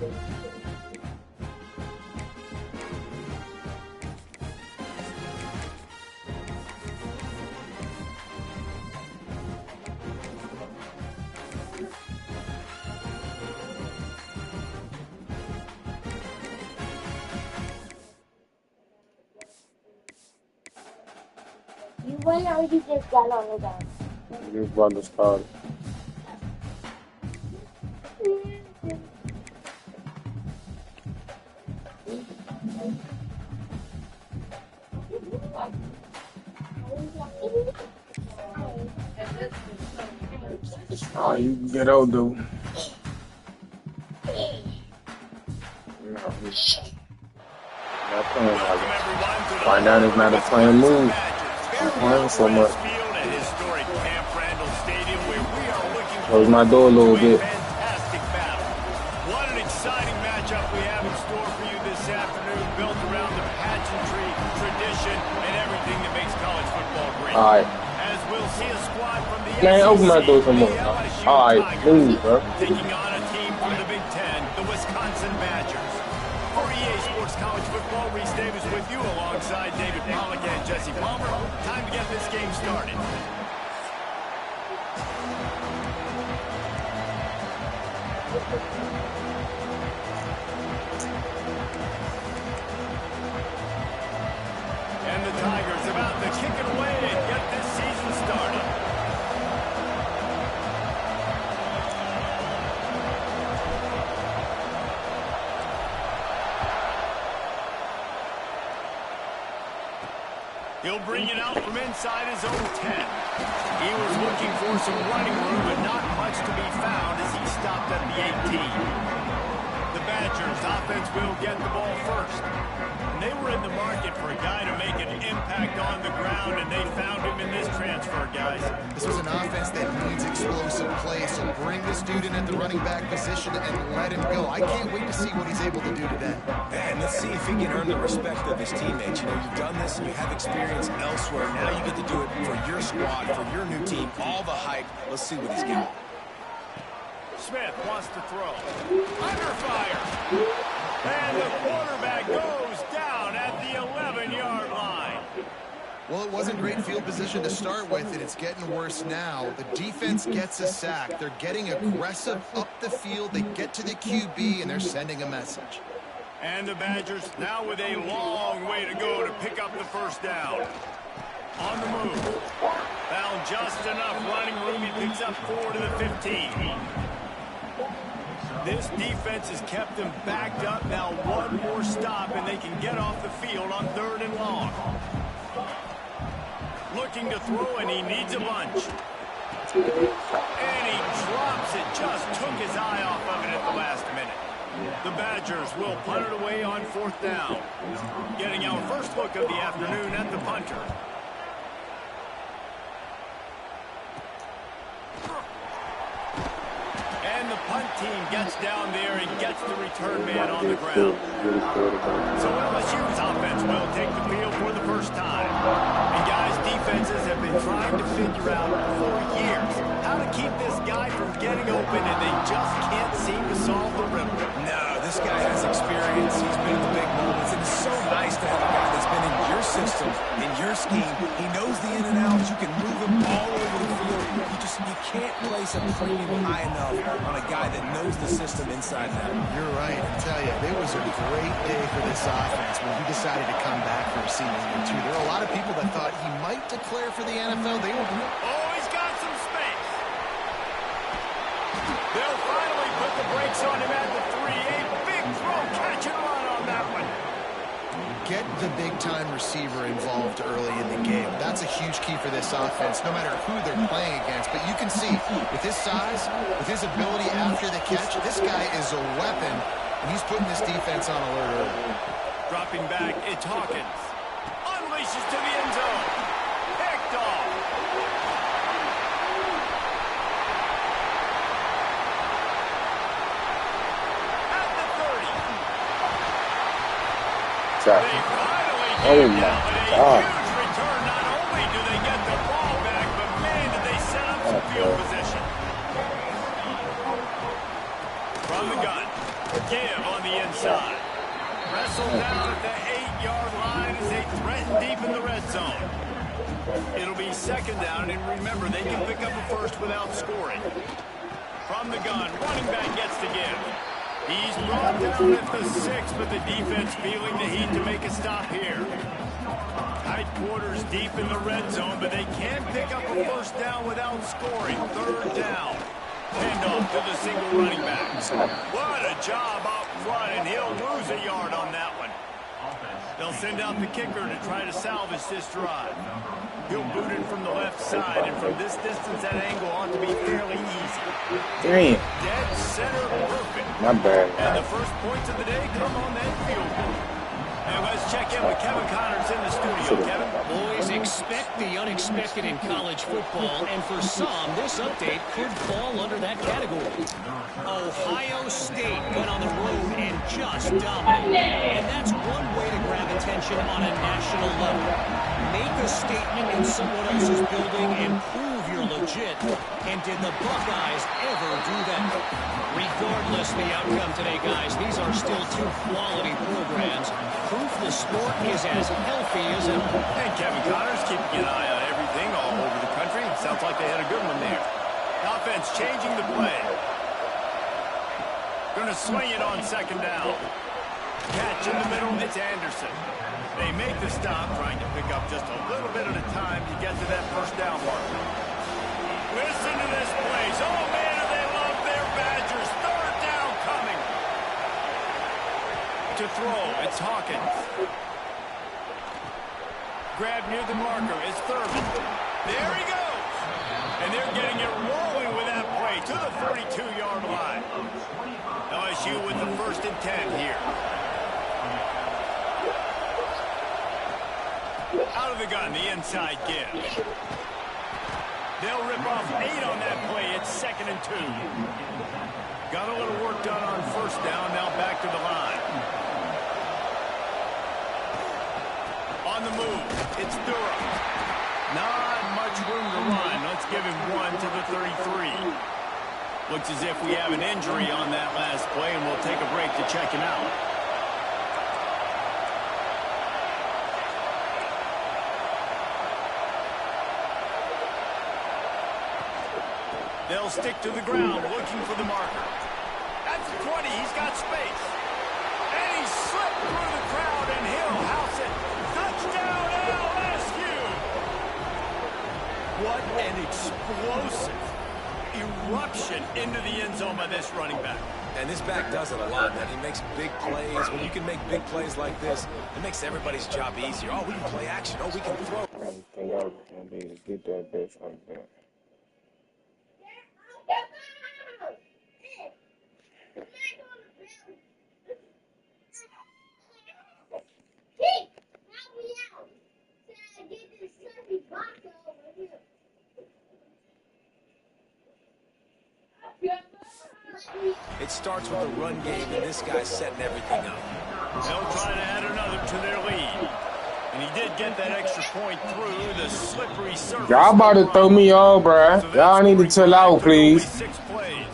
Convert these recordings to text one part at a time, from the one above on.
You went or you just got on the ground? You about to start. Oh, you can get out, dude. No, he's not playing like it. Right now, it's not a playing move. I'm playing so much. Close my door a little bit. What an exciting matchup we have in store for you this afternoon, built around the pageantry, tradition, and everything that makes college football great. All right. As we'll see a squad from the Man, open my door some more. All right, move, bro. Taking on a team from the Big Ten, the Wisconsin Badgers. For EA Sports College Football, Reese Davis with you alongside David Pollack and Jesse Palmer. Time to get this game started. And the Tigers about to kick it away and get this season started. He'll bring it out from inside his own 10. He was looking for some running room, but not much to be found as he stopped at the 18. The Badgers offense will get the ball first. And they were in the market for a guy to make an impact on the ground, and they found him in this transfer, guys. This was an offense that needs explosive play, so bring this dude in at the running back position and let him go. I can't wait to see what he's able to do today. And let's see if he can earn the respect of his teammates. You know, you've done this and you have experience elsewhere. Now you get to do it for your squad, for your new team, all the hype. Let's see what he's got. Smith wants to throw. Under fire. And the quarterback goes down at the 11-yard line. Well, it wasn't great field position to start with, and it's getting worse now. The defense gets a sack. They're getting aggressive up the field. They get to the QB, and they're sending a message. And the Badgers now with a long way to go to pick up the first down. On the move. Found just enough running room. He picks up 4 to the 15. This defense has kept them backed up. Now one more stop, and they can get off the field on 3rd and long. Looking to throw, and he needs a bunch. And he drops it. Just took his eye off of it at the last minute. The Badgers will punt it away on 4th down. Getting our first look of the afternoon at the punter. And the punt team gets down there and gets the return man on the ground. So LSU's offense will take the field for the first time. And guys, defenses have been trying to figure out for years how to keep this guy from getting open, and they just can't seem to solve the riddle. No, this guy has experience. He's been in the big moments, and it's so nice to have a guy that's been in your system, in your scheme. He knows the in and outs. You can move him all over the field. You can't place a premium high enough on a guy that knows the system inside and out. You're right. I tell you, it was a great day for this offense when he decided to come back for a senior year, too. There are a lot of people that thought he might declare for the NFL. They were... Oh, he's got some space. They'll finally put the brakes on him at the 3. A big throw, catch and run on that one. Get the big-time receiver involved early in the game. That's a huge key for this offense, no matter who they're playing against. But you can see, with his size, with his ability after the catch, this guy is a weapon, and he's putting this defense on alert early. Dropping back, it's Hawkins. Unleashes to the end zone. Picked off. At the 30. They finally Oh get my down with a God. huge return. Not only do they get the ball back, but man, did they set up some field position. From From the gun, Give on the inside. Wrestled down at the 8-yard line as they threaten deep in the red zone. It'll be second down, and remember, they can pick up a first without scoring. From the gun, running back gets to Give. He's brought down at the 6, but the defense feeling the heat to make a stop here. Tight quarters deep in the red zone, but they can't pick up a first down without scoring. Third down. Handoff to the single running back. What a job out front, and he'll lose a yard on that one. They'll send out the kicker to try to salvage this drive. He'll boot it from the left side, and from this distance, that angle ought to be fairly easy. Damn. Dead center perfect. Not bad. And the first points of the day come on that field goal. And let's check in with Kevin Connors in the studio. Kevin? Boys, expect the unexpected in college football, and for some, this update could fall under that category. Ohio State went on the road and just dominated. And that's one way to grab attention on a national level. Make a statement in someone else's building and prove you're legit. And did the Buckeyes ever do that? Regardless of the outcome today, guys, these are still two quality programs. Proof the sport is as healthy as ever. And Kevin Connors keeping an eye on everything all over the country. Sounds like they had a good one there. Offense changing the play. Going to swing it on second down. Catch in the middle, it's Anderson. They make the stop, trying to pick up just a little bit at a time to get to that first down mark. Listen to this place. Oh, man, do they love their Badgers. Third down coming. To throw, it's Hawkins. Grab near the marker, it's Thurman. There he goes. And they're getting it rolling with that play to the 32-yard line. LSU with the 1st and 10 here. Out of the gun, the inside give. They'll rip off 8 on that play. It's 2nd and 2. Got a little work done on first down. Now back to the line. On the move, it's Durham. Not much room to run. Let's give him 1 to the 33. Looks as if we have an injury on that last play, and we'll take a break to check him out. They'll stick to the ground, looking for the marker. At the 20, he's got space. And he slipped through the crowd, and he'll house it. Touchdown, LSU! What an explosive eruption into the end zone by this running back. And this back does it a lot, man. He makes big plays. When you can make big plays like this, it makes everybody's job easier. Oh, we can play action. Oh, we can throw. I didn't think I was going to be able to get that bitch like that. It starts with the run game, and this guy's setting everything up. They'll try to add another to their lead. And he did get that extra point through the slippery surface. Y'all about to throw me off, bruh. So y'all need to chill out, please. 6 plays.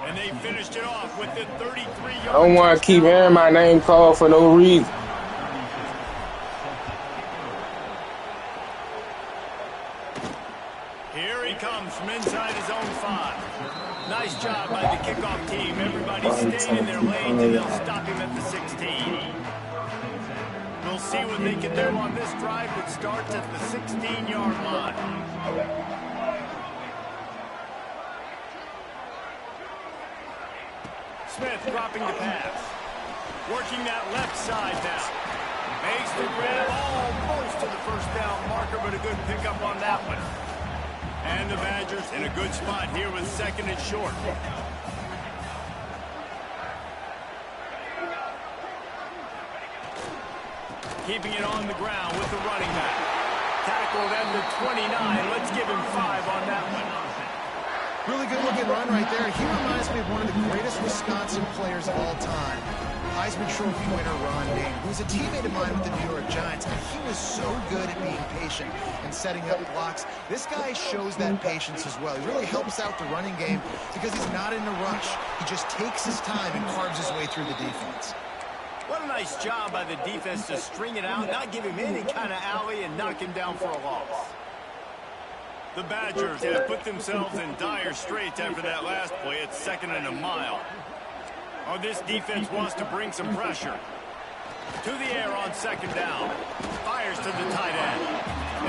And they finished it off with the 33-yard. I don't want to keep hearing my name called for no reason. Here he comes from inside his own 5. Nice job by the kickoff team. Everybody staying in their lanes, and they'll stop him at the 16. We'll see what they can do on this drive that starts at the 16-yard line. Smith dropping the pass. Working that left side now. Makes the grab almost to the first down marker, but a good pickup on that one. And the Badgers in a good spot here with 2nd and short. Keeping it on the ground with the running back. Tackled at the 29. Let's give him 5 on that one. Really good-looking run right there. He reminds me of one of the greatest Wisconsin players of all time. Heisman Trophy winner Ron Dayne, who was a teammate of mine with the New York Giants, and he was so good at being patient and setting up blocks. This guy shows that patience as well. He really helps out the running game because he's not in a rush. He just takes his time and carves his way through the defense. What a nice job by the defense to string it out, not give him any kind of alley, and knock him down for a loss. The Badgers have put themselves in dire straits after that last play. It's 2nd and a mile. Oh, this defense wants to bring some pressure. To the air on 2nd down. Fires to the tight end.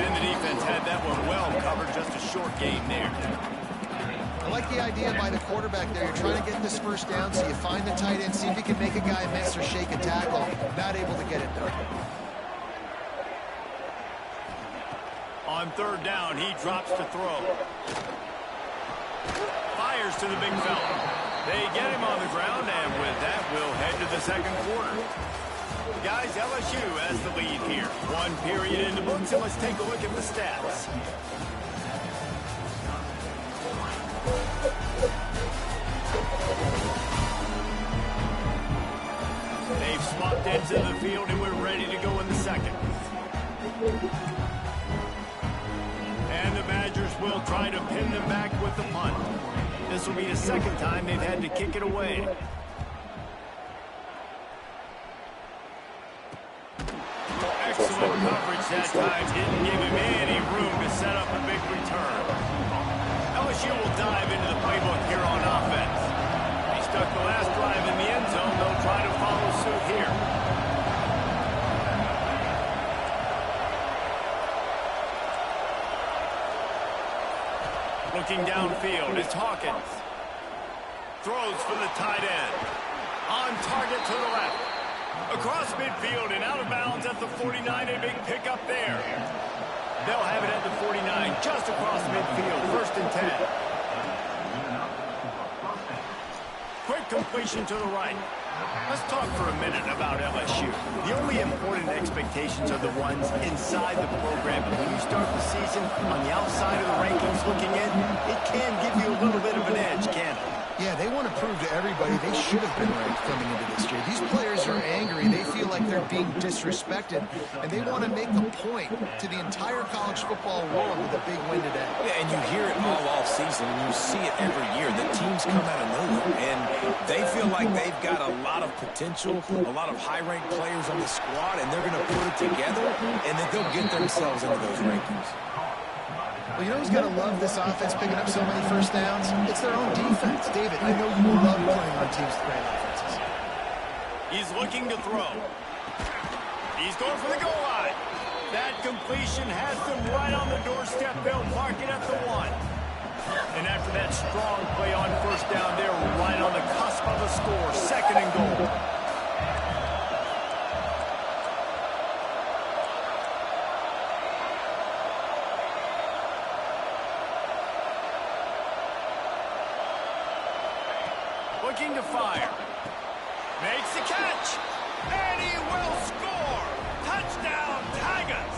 And the defense had that one well covered. Just a short gain there. I like the idea by the quarterback there. You're trying to get this first down, so you find the tight end, see if you can make a guy miss or shake a tackle. Not able to get it done. On 3rd down, he drops to throw. Fires to the big fella. They get him on the ground, and with that, we'll head to the 2nd quarter. Guys, LSU has the lead here. 1 period in the books, and let's take a look at the stats. They've swapped ends of the field, and we're ready to go in the 2nd. And the Badgers will try to pin them back with the punt. This will be the 2nd time they've had to kick it away. Excellent coverage that time. Didn't give him any room to set up a big return. LSU will dive into the playbook here on offense. He stuck the last drive in the end zone. They'll try to follow suit here. Looking downfield, it's Hawkins. Throws for the tight end. On target to the left. Across midfield and out of bounds at the 49. A big pickup there. They'll have it at the 49, just across midfield. 1st and 10. Quick completion to the right. Let's talk for a minute about LSU. The only important expectations are the ones inside the program. But when you start the season on the outside of the rankings looking in, it can give you a little bit of an edge, can't it? Yeah, they want to prove to everybody they should have been ranked coming into this year. These players are angry. They feel like they're being disrespected, and they want to make a point to the entire college football world with a big win today. Yeah, and you hear it all off season, and you see it every year. The teams come out of nowhere, and they feel like they've got a lot of potential, a lot of high-ranked players on the squad, and they're going to put it together, and then they'll get themselves into those rankings. Well, you know who's got to love this offense picking up so many first downs? It's their own defense. David, I know you love playing on teams with great offenses. He's looking to throw. He's going for the goal line. That completion has them right on the doorstep. They'll mark it at the 1. And after that strong play on 1st down, they're right on the cusp of a score. 2nd and goal. Looking to fire. Makes the catch. And he will score. Touchdown, Tigers.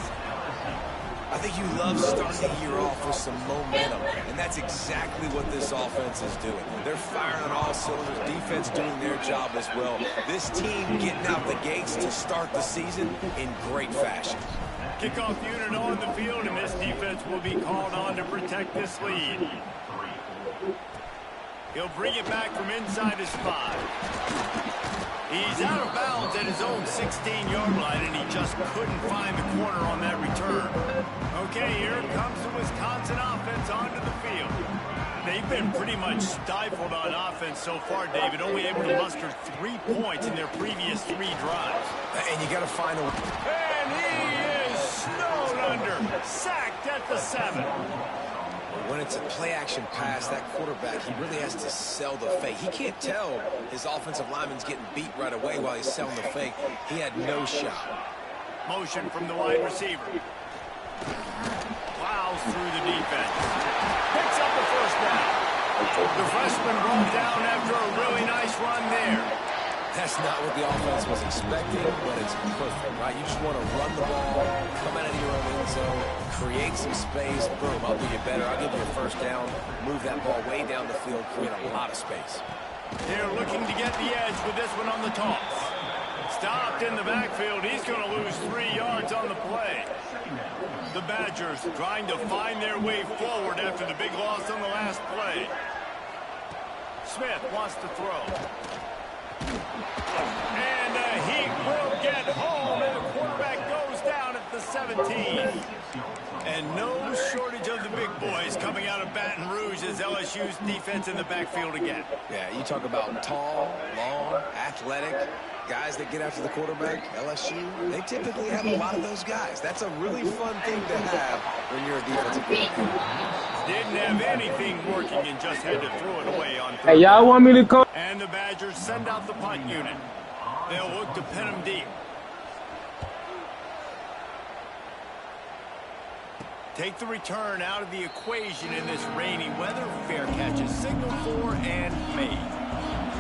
I think you love starting the year off with some momentum, and that's exactly what this offense is doing. They're firing on all cylinders, defense doing their job as well. This team getting out the gates to start the season in great fashion. Kickoff unit on the field, and this defense will be called on to protect this lead. He'll bring it back from inside his 5. He's out of bounds at his own 16-yard line, and he just couldn't find the corner on that return. Okay, here comes the Wisconsin offense onto the field. They've been pretty much stifled on offense so far, David, only able to muster 3 points in their previous 3 drives. And you got to find a... And he is snowed under, sacked at the 7. When it's a play-action pass, that quarterback, he really has to sell the fake. He can't tell his offensive lineman's getting beat right away while he's selling the fake. He had no shot. Motion from the wide receiver. Plows through the defense. Picks up the 1st down. The freshman brought down after a really nice run there. That That's not what the offense was expecting, but it's perfect, right? You just want to run the ball, come out of your own end zone, create some space, boom, I'll do you better. I'll give you a first down, move that ball way down the field, create a lot of space. They're looking to get the edge with this one on the toss. Stopped in the backfield. He's going to lose 3 yards on the play. The Badgers trying to find their way forward after the big loss on the last play. Smith wants to throw. And he will get home, and the quarterback goes down at the 17. And no shortage of the big boys coming out of Baton Rouge as LSU's defense in the backfield again. Yeah, you talk about tall, long, athletic, guys that get after the quarterback, LSU, they typically have a lot of those guys. That's a really fun thing to have when you're a defensive coordinator. Didn't have anything working and just had to throw it away on third. Hey, y'all want me to come? And the Badgers send out the punt unit. They'll look to pin them deep. Take the return out of the equation in this rainy weather. Fair catch is signaled for and made.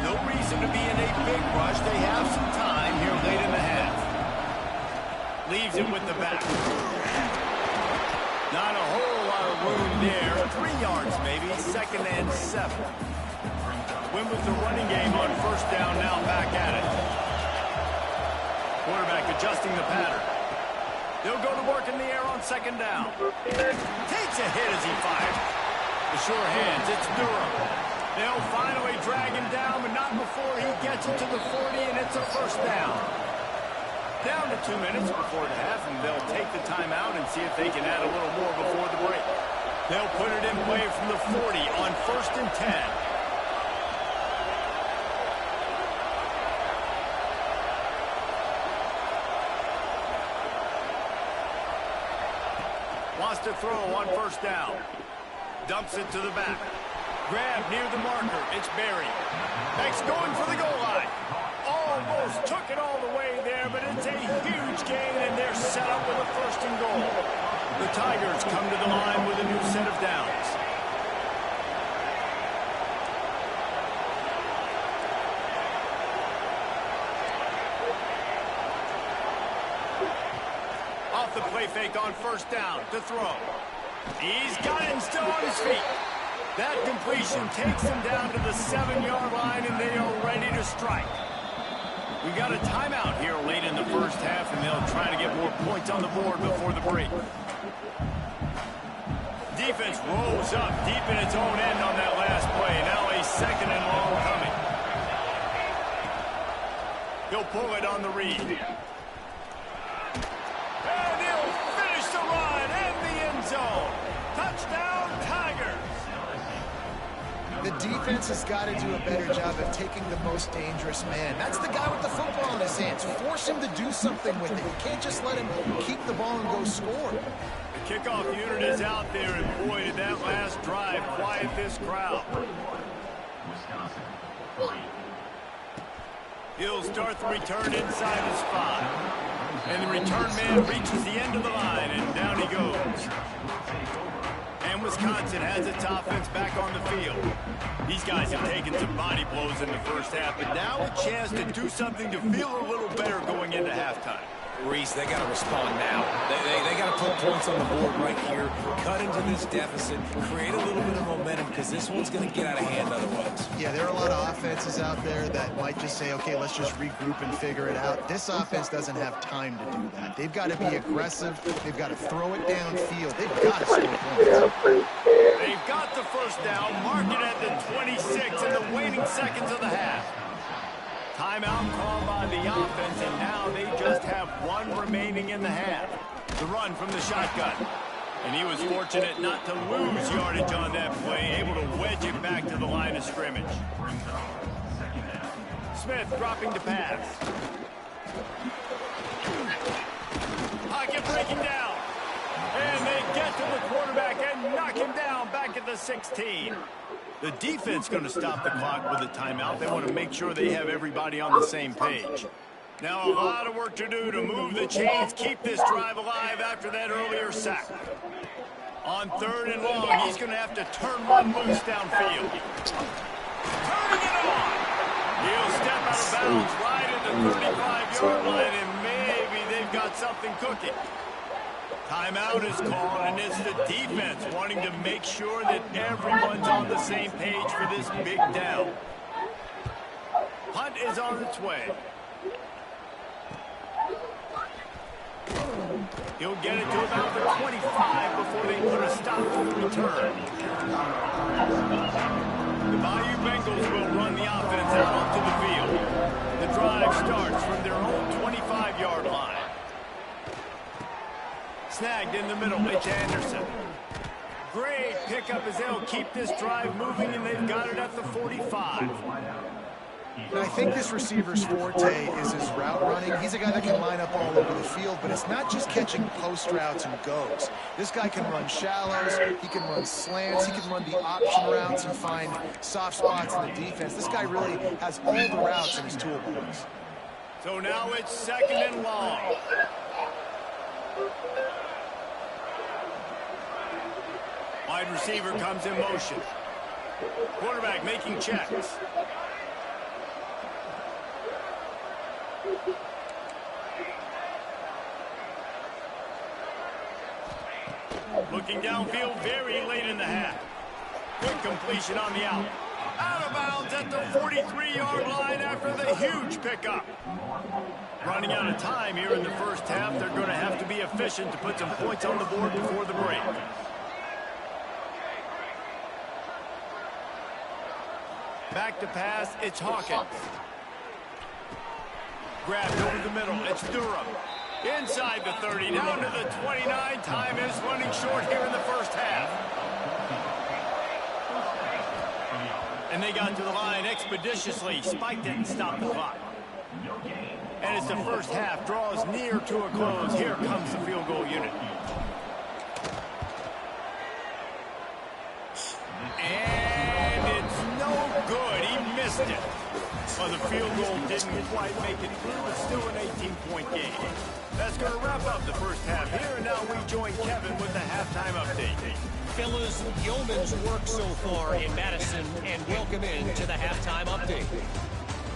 No reason to be in a big rush. They have some time here late in the half. Leaves it with the back. Not a whole lot of room there. 3 yards maybe. 2nd and 7. Win with the running game on first down, now back at it. Quarterback adjusting the pattern. They'll go to work in the air on 2nd down. Takes a hit as he fires. The sure hands, it's Durham. They'll finally drag him down, but not before he gets it to the 40, and it's a first down. Down to 2 minutes before the half, and they'll take the timeout and see if they can add a little more before the break. They'll put it in play from the 40 on 1st and 10. Wants to throw on 1st down. Dumps it to the back. Grab near the marker. It's Berry. X going for the goal line. Almost took it all the way there, but it's a huge gain, and they're set up with a 1st and goal. The Tigers come to the line with a new set of downs. Off the play fake on 1st down to throw. He's got him still on his feet. That completion takes him down to the 7-yard line, and they are ready to strike. We got a timeout here late in the first half, and they'll try to get more points on the board before the break. Defense rolls up deep in its own end on that last play. Now a 2nd and long coming. He'll pull it on the read. And he'll finish the run in the end zone. Touchdown, Tigers. The defense has got to do a better job of taking the most dangerous man. That's the guy with the football in his hands. Force him to do something with it. You can't just let him keep the ball and go score. The kickoff unit is out there, and boy, did that last drive quiet this crowd. He'll start the return inside his 5. And the return man reaches the end of the line, and down he goes. And Wisconsin has its offense back on the field. These guys have taken some body blows in the first half, but now a chance to do something to feel a little better going into halftime. Reese, they got to respond now. They got to put points on the board right here, cut into this deficit, create a little bit of momentum, because this one's going to get out of hand otherwise. Yeah, there are a lot of offenses out there that might just say, okay, let's just regroup and figure it out. This offense doesn't have time to do that. They've got to be aggressive. They've got to throw it downfield. They've got to score points. They've got the first down, mark it at the 26 in the waning seconds of the half. Timeout called by the offense, and now they just have 1 remaining in the half. The run from the shotgun. And he was fortunate not to lose yardage on that play, able to wedge it back to the line of scrimmage. Smith dropping to pass. Pocket breaking down. And they get to the quarterback and knock him down back at the 16. The defense going to stop the clock with a timeout. They want to make sure they have everybody on the same page. Now a lot of work to do to move the chains, keep this drive alive after that earlier sack. On 3rd and long, he's going to have to turn one loose downfield. Turning it on. He'll step out of bounds right at the 35-yard line, and maybe they've got something cooking. Timeout is called, and it's the defense wanting to make sure that everyone's on the same page for this big down. Punt is on its way. He'll get it to about the 25 before they put a stop to the return. The Bayou Bengals will run the offense out onto the field. The drive starts from their own 25-yard line. Snagged in the middle, it's Anderson. Great pickup as they'll keep this drive moving, and they've got it at the 45. And I think this receiver's forte is his route running. He's a guy that can line up all over the field, but it's not just catching post routes and goes. This guy can run shallows, he can run slants, he can run the option routes and find soft spots in the defense. This guy really has all the routes in his toolbox. So now it's 2nd and long. Wide receiver comes in motion. Quarterback making checks. Looking downfield very late in the half. Quick completion on the out. Out of bounds at the 43-yard line after the huge pickup. Running out of time here in the first half. They're going to have to be efficient to put some points on the board before the break. Back to pass, it's Hawkins. Grabbed over the middle, it's Durham. Inside the 30, down to the 29. Time is running short here in the first half. And they got to the line expeditiously. Spike didn't stop the clock. And as the first half draws near to a close, here comes the field goal unit. And it's no good. He missed it. Well, the field goal didn't quite make it through, but still an 18-point game. That's going to wrap up the first half here, and now we join Kevin with the halftime update. Fellas, yeoman's work so far in Madison, and welcome in to the halftime update.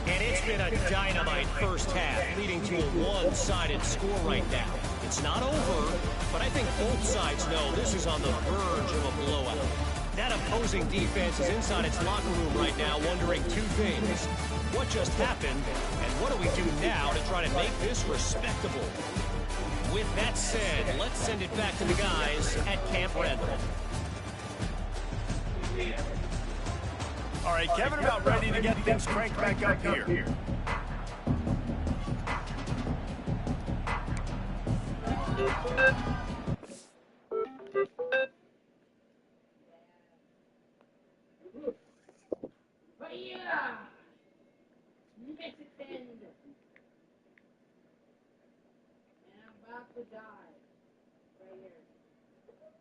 And it's been a dynamite first half, leading to a one-sided score right now. It's not over, but I think both sides know this is on the verge of a blowout. That opposing defense is inside its locker room right now wondering two things. What just happened, and what do we do now to try to make this respectable? With that said, let's send it back to the guys at Camp Randall. All right, Kevin, about ready to get things cranked back up here. To die. Right here.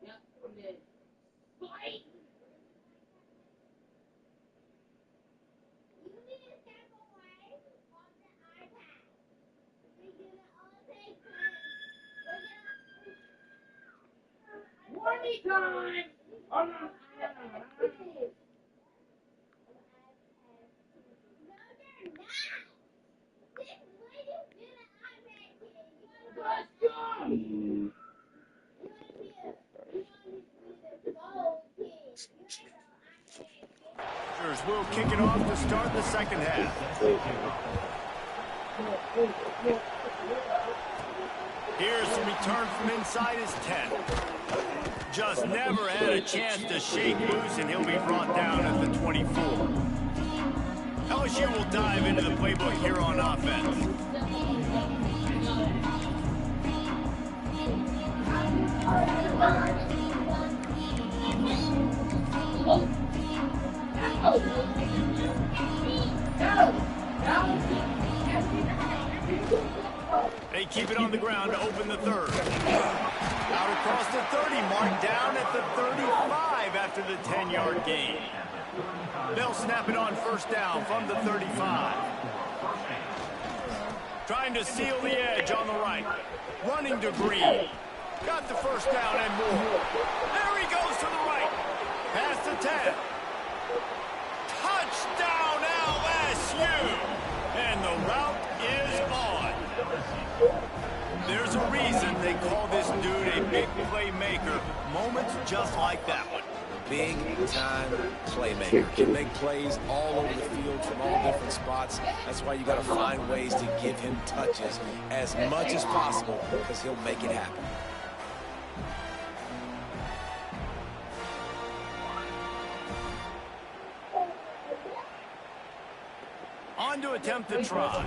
Yep, I'm dead. Fight! You need to step away from the iPad. We're gonna all take turns. Warning time! Oh no! No, they're not! This lady's gonna iPad kid. Let's go! Will kick it off to start the second half. Here's the return from inside his 10. Just never had a chance to shake loose, and he'll be brought down at the 24. LSU will dive into the playbook here on offense. They keep it on the ground to open the third. Out across the 30 mark, down at the 35 after the 10-yard gain. They'll snap it on first down from the 35. Trying to seal the edge on the right. Running to Green. Got the first down and more. There he goes to the right. Past the 10. Touchdown LSU. Route is on. There's a reason they call this dude a big playmaker. Moments just like that one. Big-time playmaker. Can make plays all over the field from all different spots. That's why you got to find ways to give him touches as much as possible because he'll make it happen. On to attempt the try.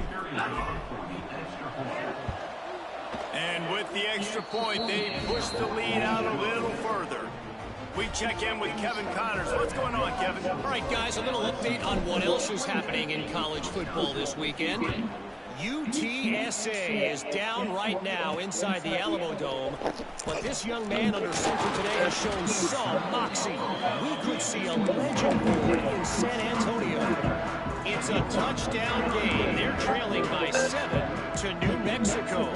And with the extra point, they push the lead out a little further. We check in with Kevin Connors. What's going on, Kevin? All right, guys, a little update on what else is happening in college football this weekend. UTSA is down right now inside the Alamo Dome, but this young man under center today has shown some moxie. We could see a legend born in San Antonio. It's a touchdown game. They're trailing by 7 to New Mexico.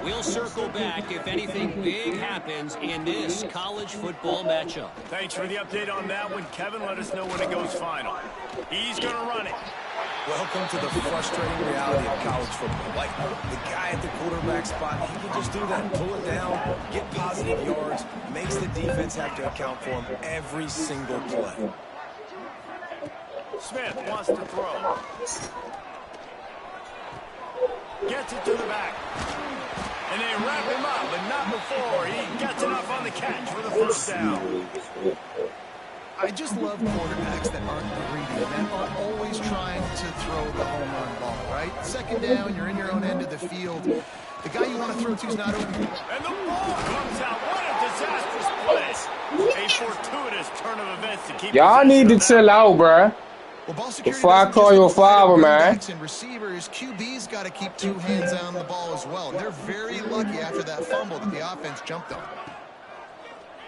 We'll circle back if anything big happens in this college football matchup. Thanks for the update on that one, Kevin. Let us know when it goes final. He's going to run it. Welcome to the frustrating reality of college football. Like, the guy at the quarterback spot, he can just do that. Pull it down, get positive yards, makes the defense have to account for him every single play. Smith wants to throw. Gets it to the back. And they wrap him up, but not before he gets enough on the catch for the first down. I just love quarterbacks that aren't greedy, that aren't always trying to throw the home run ball, right? Second down, you're in your own end of the field. The guy you want to throw to is not open. And the ball comes out. What a disastrous play. A fortuitous turn of events to keep. Y'all need to chill out, bruh. Well, ball Before I call your father, man. And receivers, QB's got to keep two hands on the ball as well. And they're very lucky after that fumble that the offense jumped on.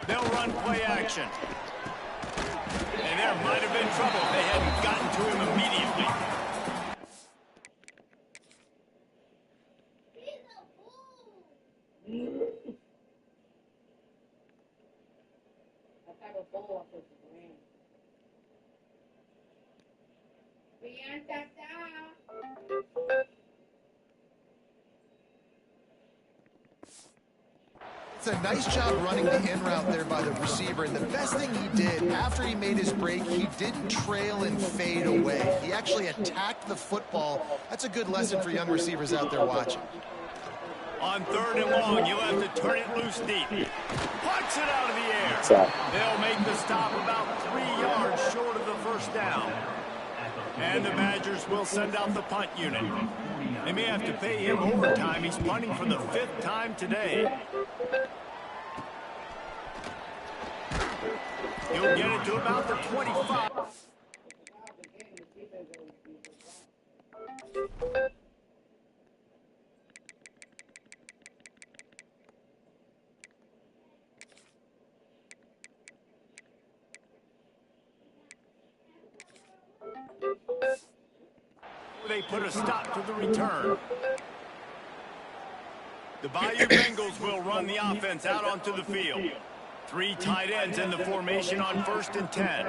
They'll run play action. And there might have been trouble if they hadn't gotten to him immediately. It's a nice job running the in route there by the receiver, and the best thing he did after he made his break, he didn't trail and fade away. He actually attacked the football. That's a good lesson for young receivers out there watching. On 3rd and long, you'll have to turn it loose deep. Punts it out of the air. They'll make the stop about 3 yards short of the first down. And the Badgers will send out the punt unit. They may have to pay him overtime. He's punting for the 5th time today. He'll get it to about the 25. They put a stop to the return. The Bayou Bengals will run the offense out onto the field. 3 tight ends in the formation on 1st and 10.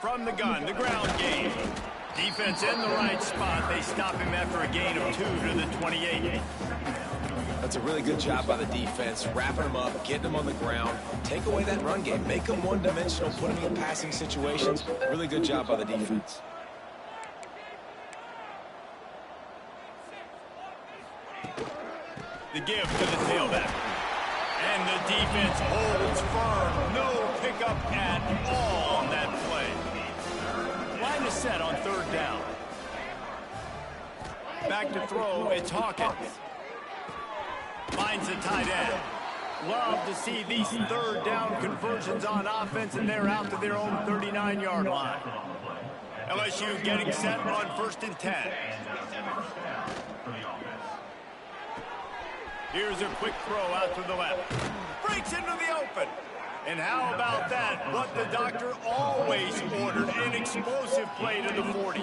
From the gun, the ground game. Defense in the right spot. They stop him after a gain of 2 to the 28. That's a really good job by the defense, wrapping them up, getting them on the ground. Take away that run game. Make them one-dimensional, put them in passing situations. Really good job by the defense. The give to the tailback. And the defense holds firm. No pickup at all on that play. Line is set on 3rd down. Back to throw, it's Hawkins. Finds the tight end. Love to see these 3rd down conversions on offense, and they're out to their own 39-yard line. LSU getting set on 1st and 10. Here's a quick throw out to the left. Breaks into the open. And how about that? What the doctor always ordered, an explosive play to the 40.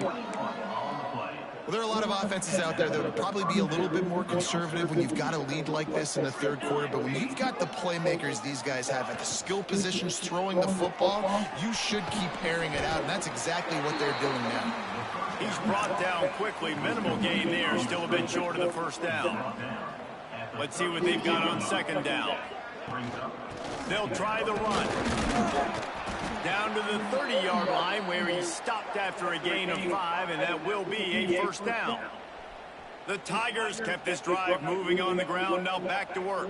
Well, there are a lot of offenses out there that would probably be a little bit more conservative when you've got a lead like this in the third quarter. But when you've got the playmakers these guys have at the skill positions throwing the football, you should keep airing it out, and that's exactly what they're doing now. He's brought down quickly. Minimal gain there. Still a bit short of the first down. Let's see what they've got on second down. They'll try the run. Down to the 30-yard line where he stopped after a gain of 5, and that will be a first down. The Tigers kept this drive moving on the ground. Now back to work.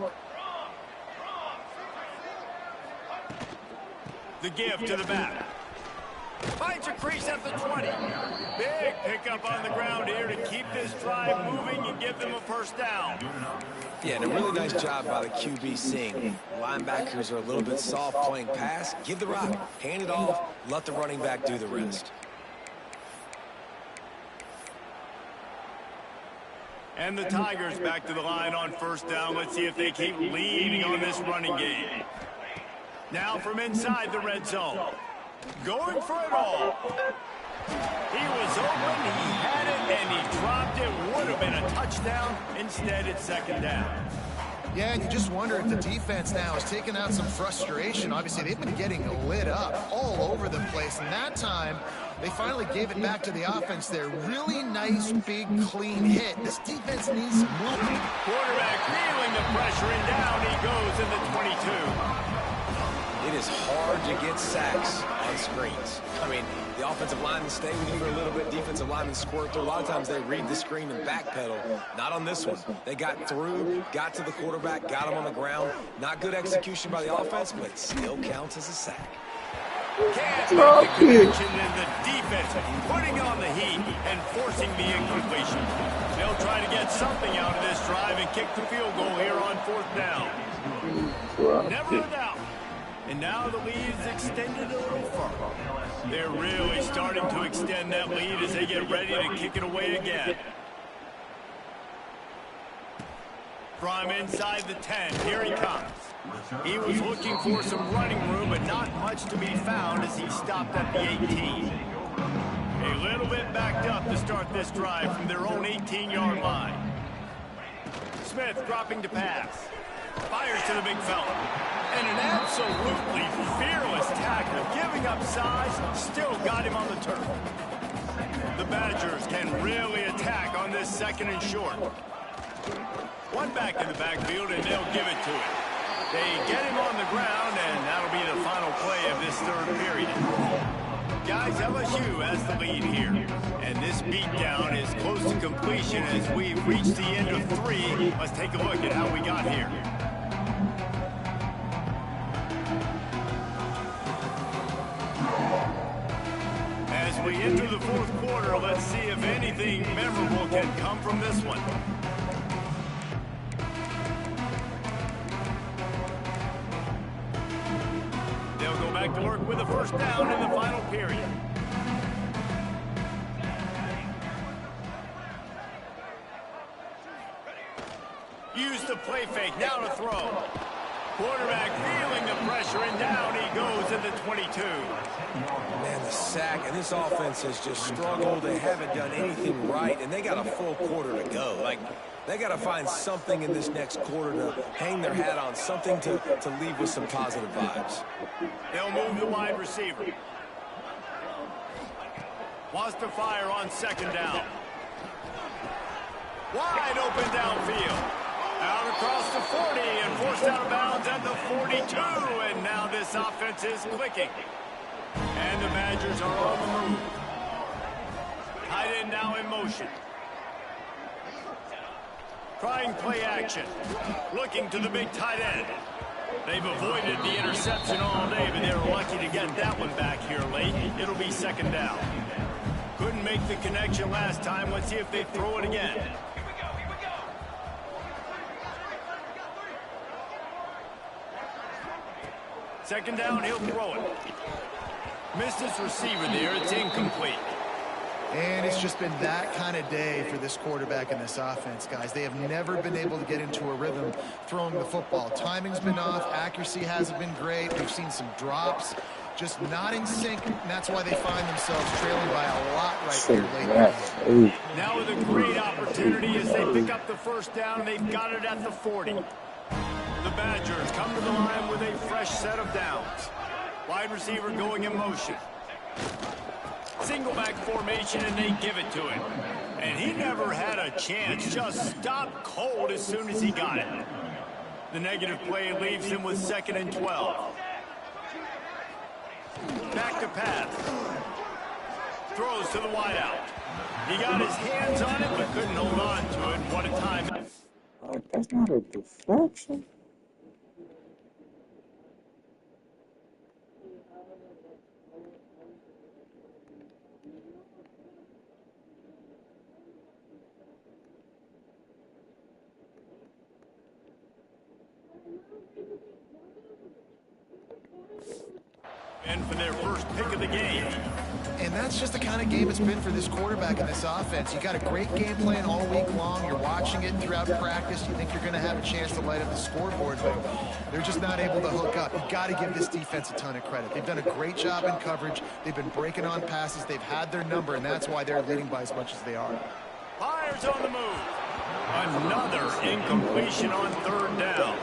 The give to the back. Finds a crease at the 20. Big pickup on the ground here to keep this drive moving and give them a first down. Yeah, and a really nice job by the QB seeing linebackers are a little bit soft playing pass. Give the rock, hand it off, let the running back do the rest. And the Tigers back to the line on first down. Let's see if they keep leading on this running game. Now from inside the red zone. Going for it all. He was open, he had it, and he dropped it. Would have been a touchdown. Instead, it's second down. Yeah, and you just wonder if the defense now is taking out some frustration. Obviously, they've been getting lit up all over the place. And that time, they finally gave it back to the offense there. Really nice, big, clean hit. This defense needs some movement. Quarterback feeling the pressure, and down he goes in the 22. It is hard to get sacks on screens. I mean, the offensive linemen stay with you for a little bit. Defensive linemen squirt through. A lot of times they read the screen and backpedal. Not on this one. They got through, got to the quarterback, got him on the ground. Not good execution by the offense, but it still counts as a sack. Can't make the connection, and the defense putting on the heat and forcing the incompletion. They'll try to get something out of this drive and kick the field goal here on fourth down. Never a doubt. And now the lead is extended a little further. They're really starting to extend that lead as they get ready to kick it away again. From inside the 10, here he comes. He was looking for some running room, but not much to be found as he stopped at the 18. A little bit backed up to start this drive from their own 18-yard line. Smith dropping to pass. Fires to the big fella. And an absolutely fearless tackle, giving up size, still got him on the turf. The Badgers can really attack on this second and short. One back in the backfield, and they'll give it to him. They get him on the ground, and that'll be the final play of this third period. Guys, LSU has the lead here. And this beatdown is close to completion as we've reached the end of 3. Let's take a look at how we got here. As we enter the fourth quarter, let's see if anything memorable can come from this one. They'll go back to work with a first down in the final period. Use the play fake, now to throw. Quarterback feeling the pressure, and down he goes in the 22. Man, the sack, and this offense has just struggled. They haven't done anything right, and they got a full quarter to go. Like, they got to find something in this next quarter to hang their hat on, something to leave with some positive vibes. They'll move the wide receiver. Wants to fire on second down. Wide open downfield. Out across the 40 and forced out of bounds at the 42. And now this offense is clicking. And the Badgers are on the move. Tight end now in motion. Trying play action. Looking to the big tight end. They've avoided the interception all day, but they were lucky to get that one back here late. It'll be second down. Couldn't make the connection last time. Let's see if they throw it again. Second down, he'll throw it. Missed his receiver there. It's incomplete. And it's just been that kind of day for this quarterback and this offense, guys. They have never been able to get into a rhythm throwing the football. Timing's been off. Accuracy hasn't been great. We've seen some drops. just not in sync, and that's why they find themselves trailing by a lot right here late in the game. Now with a great opportunity as they pick up the first down, they've got it at the 40. The Badgers come to the line with a fresh set of downs. Wide receiver going in motion. Single back formation, and they give it to him. And he never had a chance. Just stopped cold as soon as he got it. The negative play leaves him with 2nd and 12. Back to pass. Throws to the wideout. He got his hands on it, but couldn't hold on to it. What a time. That's not a deflection. And for their first pick of the game. And that's just the kind of game it's been for this quarterback in this offense. You got a great game plan all week long. You're watching it throughout practice. You think you're going to have a chance to light up the scoreboard, but they're just not able to hook up. You got to give this defense a ton of credit. They've done a great job in coverage. They've been breaking on passes. They've had their number, and that's why they're leading by as much as they are. Fires on the move. Another incompletion on 3rd down.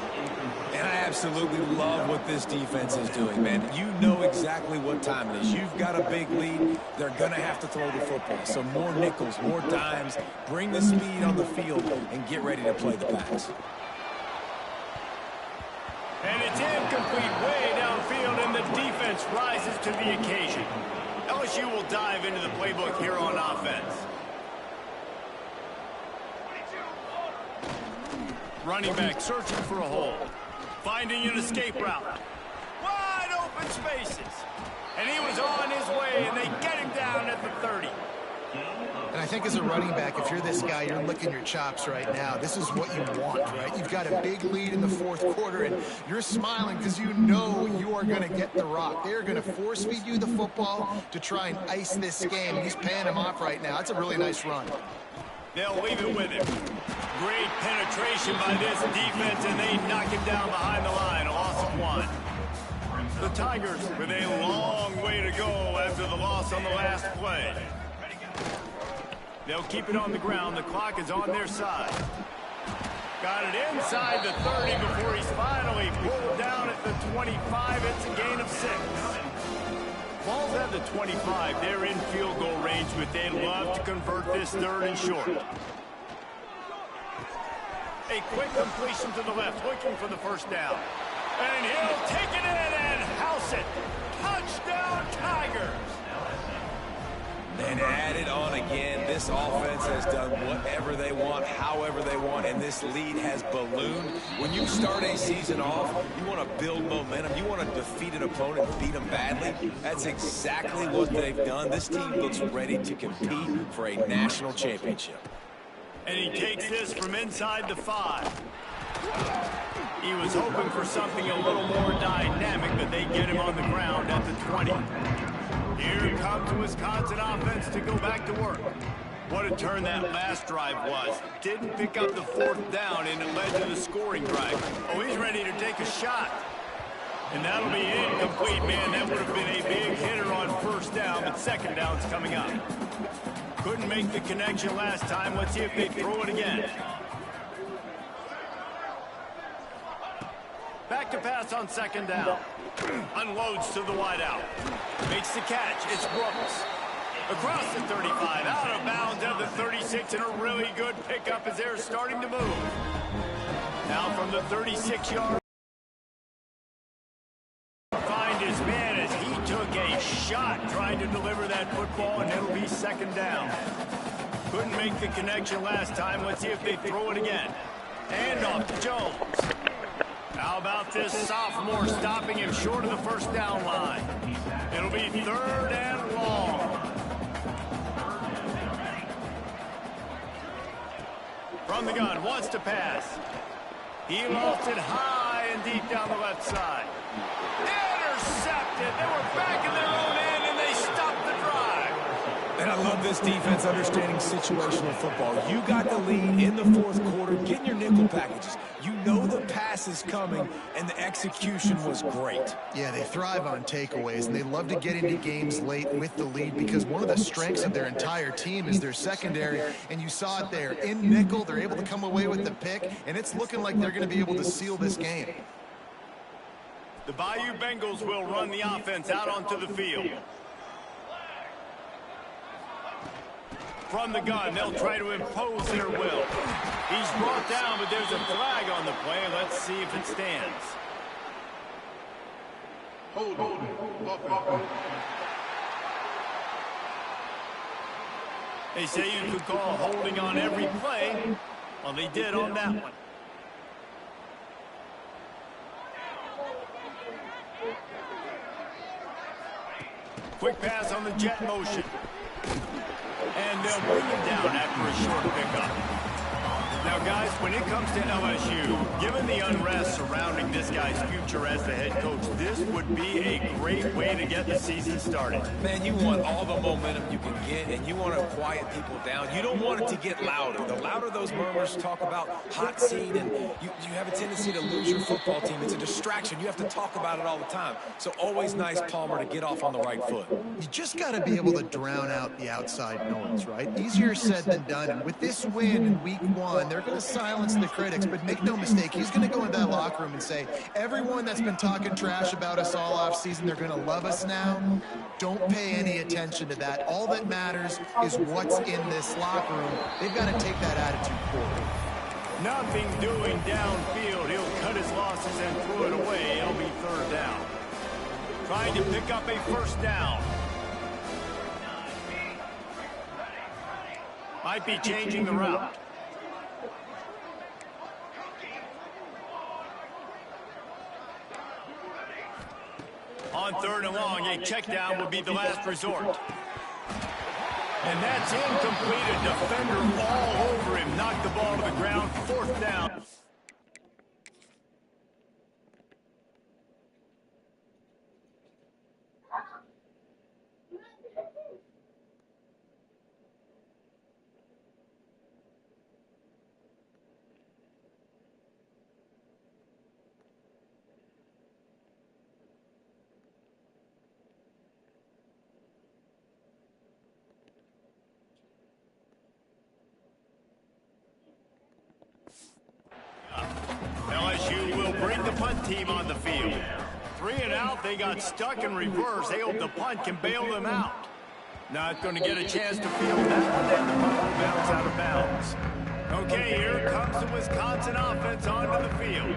And I absolutely love what this defense is doing, man. You know exactly what time it is. You've got a big lead. They're going to have to throw the football. So more nickels, more dimes. Bring the speed on the field and get ready to play the pass. And it's incomplete way downfield, and the defense rises to the occasion. LSU will dive into the playbook here on offense. Running back searching for a hole. Finding an escape route. Wide open spaces. And he was on his way, and they get him down at the 30. And I think as a running back, if you're this guy, you're licking your chops right now. This is what you want, right? You've got a big lead in the 4th quarter, and you're smiling because you know you are going to get the rock. They're going to force feed you the football to try and ice this game. He's paying him off right now. That's a really nice run. They'll leave it with him. Great penetration by this defense, and they knock him down behind the line. A loss of 1. The Tigers with a long way to go after the loss on the last play. They'll keep it on the ground. The clock is on their side. Got it inside the 30 before he's finally pulled down at the 25. It's a gain of 6. Ball's at the 25. They're in field goal range, but they'd love to convert this 3rd and short. A quick completion to the left, looking for the first down. And he'll take it in and house it. Touchdown, Tigers. And add it on again. This offense has done whatever they want, however they want, and this lead has ballooned. When you start a season off, you want to build momentum. You want to defeat an opponent and beat them badly. That's exactly what they've done. This team looks ready to compete for a national championship. And he takes this from inside the 5. He was hoping for something a little more dynamic, but they get him on the ground at the 20. Here comes the Wisconsin offense to go back to work. What a turn that last drive was. Didn't pick up the 4th down, and it led to the scoring drive. Oh, he's ready to take a shot. And that'll be incomplete, man. That would have been a big hitter on 1st down, but 2nd down's coming up. Couldn't make the connection last time. Let's see if they throw it again. Back to pass on 2nd down. Unloads to the wideout. Makes the catch. It's Brooks. Across the 35. Out of bounds at the 36. And a really good pickup as they're starting to move. Now from the 36-yard. Find his man as he took a shot trying to deliver that football, and it'll be 2nd down. Couldn't make the connection last time. Let's see if they throw it again. And off to Jones. How about this sophomore stopping him short of the 1st down line? It'll be 3rd and long. From the gun, wants to pass. He lost it high and deep down the left side. Intercepted. They were back in their own end, and they stopped the drive. And And I love this defense understanding situational football. You got the lead in the fourth quarter, getting your nickel packages. You know the pass is coming, and the execution was great. Yeah, they thrive on takeaways, and they love to get into games late with the lead because one of the strengths of their entire team is their secondary, and you saw it there. In nickel, they're able to come away with the pick, and it's looking like they're going to be able to seal this game. The Bayou Bengals will run the offense out onto the field. From the gun, they'll try to impose their will. He's brought down, but there's a flag on the play. Let's see if it stands. They say you could call holding on every play. Well, they did on that one. Quick pass on the jet motion. And they'll bring him down after a short pickup. Now, guys, when it comes to LSU, given the unrest surrounding this guy's future as the head coach, this would be a great way to get the season started. Man, you want all the momentum you can get, and you want to quiet people down. You don't want it to get louder. The louder those murmurs talk about hot seat, and you have a tendency to lose your football team. It's a distraction. You have to talk about it all the time. So always nice, Palmer, to get off on the right foot. You just got to be able to drown out the outside noise, right? Easier said than done. And with this win in week 1, they're going to silence the critics, but make no mistake, he's going to go into that locker room and say, everyone that's been talking trash about us all off season, they're going to love us now. Don't pay any attention to that. All that matters is what's in this locker room. They've got to take that attitude forward. Nothing doing downfield. He'll cut his losses and throw it away. It'll be third down. Trying to pick up a first down. Might be changing the route. On third and long, a check down would be the last resort. And that's incomplete. A defender all over him. Knocked the ball to the ground. Fourth down. LSU will bring the punt team on the field. 3 and out, they got stuck in reverse. They hope the punt can bail them out. Not going to get a chance to field that one, and the punt will bounce out of bounds. Okay, here comes the Wisconsin offense onto the field.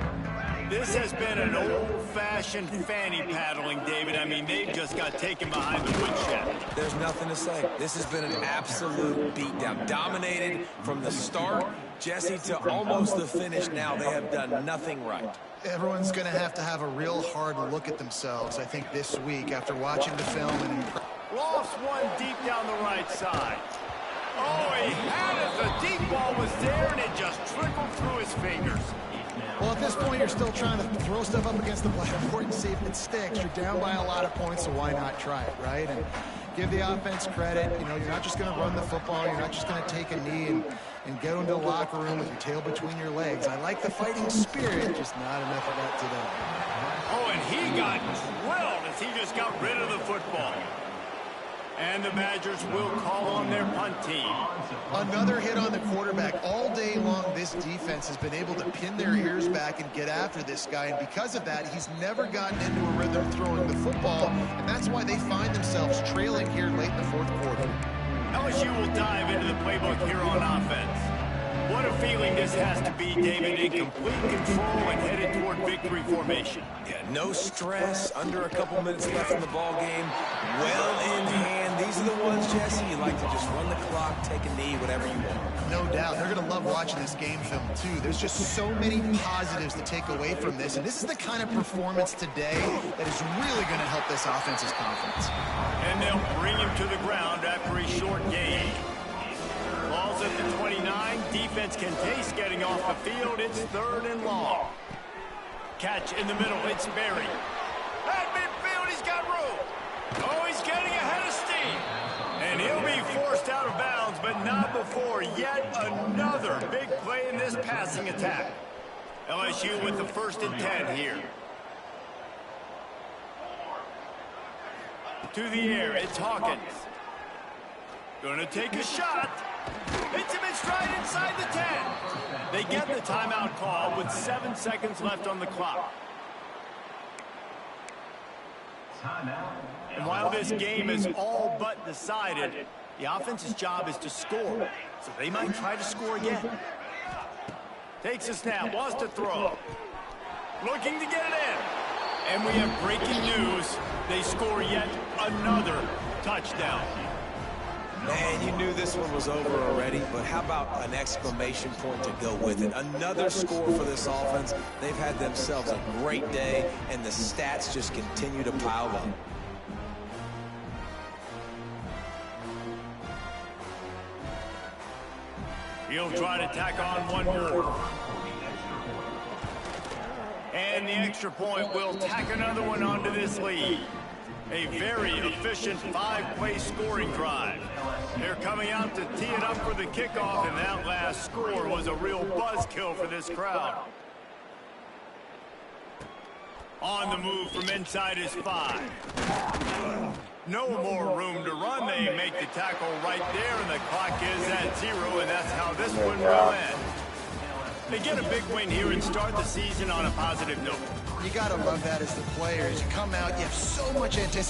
This has been an old-fashioned fanny paddling, David. I mean, they've just got taken behind the woodshed. There's nothing to say. This has been an absolute beatdown. Dominated from the start, Jesse, to almost the finish now. They have done nothing right. Everyone's going to have a real hard look at themselves, I think, this week after watching the film. And Lost one deep down the right side. Oh, he had it. The deep ball was there, and it just trickled through his fingers. Well, at this point, you're still trying to throw stuff up against the blackboard and see if it sticks. You're down by a lot of points, so why not try it, right? And give the offense credit. You know, you're not just going to run the football. You're not just going to take a knee and go into the locker room with your tail between your legs. I like the fighting spirit, just not enough of that today. Oh, and he got drilled as he just got rid of the football. And the Badgers will call on their punt team. Another hit on the quarterback. All day long, this defense has been able to pin their ears back and get after this guy. And because of that, he's never gotten into a rhythm throwing the football. And that's why they find themselves trailing here late in the fourth quarter. LSU will dive into the playbook here on offense. What a feeling this has to be, David, in complete control and headed toward victory formation. Yeah, no stress, under a couple minutes left in the ball game, well in hand. These are the ones, Jesse, you like to just run the clock, take a knee, whatever you want. No doubt. They're going to love watching this game film, too. There's just so many positives to take away from this, and this is the kind of performance today that is really going to help this offense's confidence. And they'll bring him to the ground after a short gain. Ball's at the 29. Defense can taste getting off the field. It's third and long. Catch in the middle. It's Berry. At midfield, he's got room. Oh, he's getting ahead of steam. And he'll be forced out of bounds, but not before yet another big play in this passing attack. LSU with the 1st and 10 here. To the air, it's Hawkins. Gonna take a shot. Hits him in stride inside the 10. They get the timeout call with 7 seconds left on the clock. And while this game is all but decided, the offense's job is to score. So they might try to score again. Takes a snap, wants to throw. Looking to get it in. And we have breaking news. They score yet another touchdown. Man, you knew this one was over already, but how about an exclamation point to go with it? Another score for this offense. They've had themselves a great day, and the stats just continue to pile up. He'll try to tack on one more. And the extra point will tack another one onto this lead. A very efficient 5-play scoring drive. They're coming out to tee it up for the kickoff, and that last score was a real buzzkill for this crowd. On the move from inside his 5. No more room to run. They make the tackle right there, and the clock is at 0, and that's how this one will end. They get a big win here and start the season on a positive note. You got to love that as the players. You come out, you have so much anticipation.